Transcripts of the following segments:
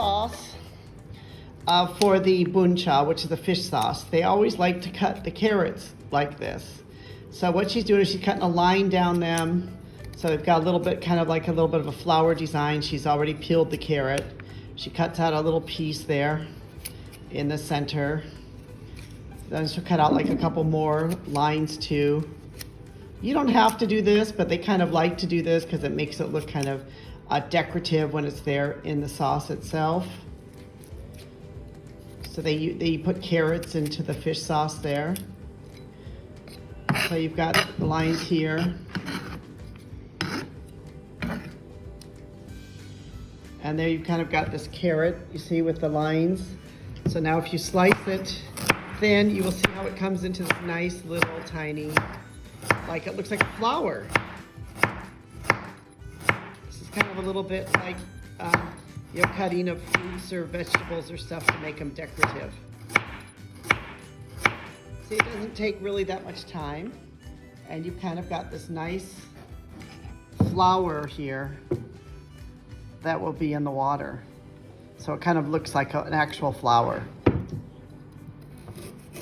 sauce for the Bun Cha, which is the fish sauce. They always like to cut the carrots like this. So what she's doing is she's cutting a line down them. So they've got a little bit, kind of like a little bit of a flower design. She's already peeled the carrot. She cuts out a little piece there in the center. Then she'll cut out like a couple more lines too. You don't have to do this, but they kind of like to do this because it makes it look kind of decorative when it's there in the sauce itself. So they put carrots into the fish sauce there. So you've got the lines here. And there you've kind of got this carrot, you see, with the lines. So now if you slice it thin, you will see how it comes into this nice little tiny, like it looks like a flower. This is kind of a little bit like, cutting of fruits or vegetables or stuff to make them decorative. See, it doesn't take really that much time. And you've kind of got this nice flower here that will be in the water. So it kind of looks like an actual flower.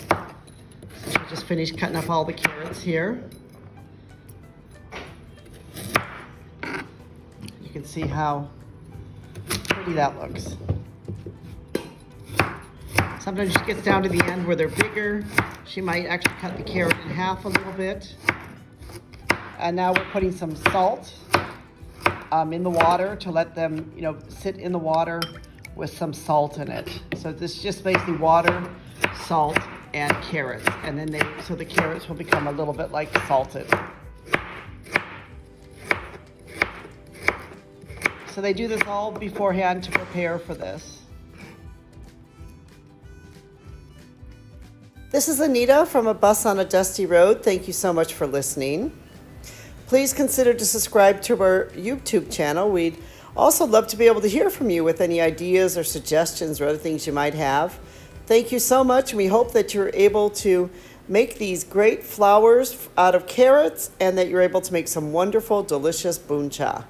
So I just finished cutting up all the carrots here. You can see how pretty that looks. Sometimes she gets down to the end where they're bigger. She might actually cut the carrot in half a little bit. And now we're putting some salt in the water to let them, sit in the water with some salt in it. So this is just basically water, salt, and carrots. And then so the carrots will become a little bit like salted. So they do this all beforehand to prepare for this. This is Anita from A Bus on a Dusty Road. Thank you so much for listening. Please consider to subscribe to our YouTube channel. We'd also love to be able to hear from you with any ideas or suggestions or other things you might have. Thank you so much, and we hope that you're able to make these great flowers out of carrots and that you're able to make some wonderful, delicious Bun Cha.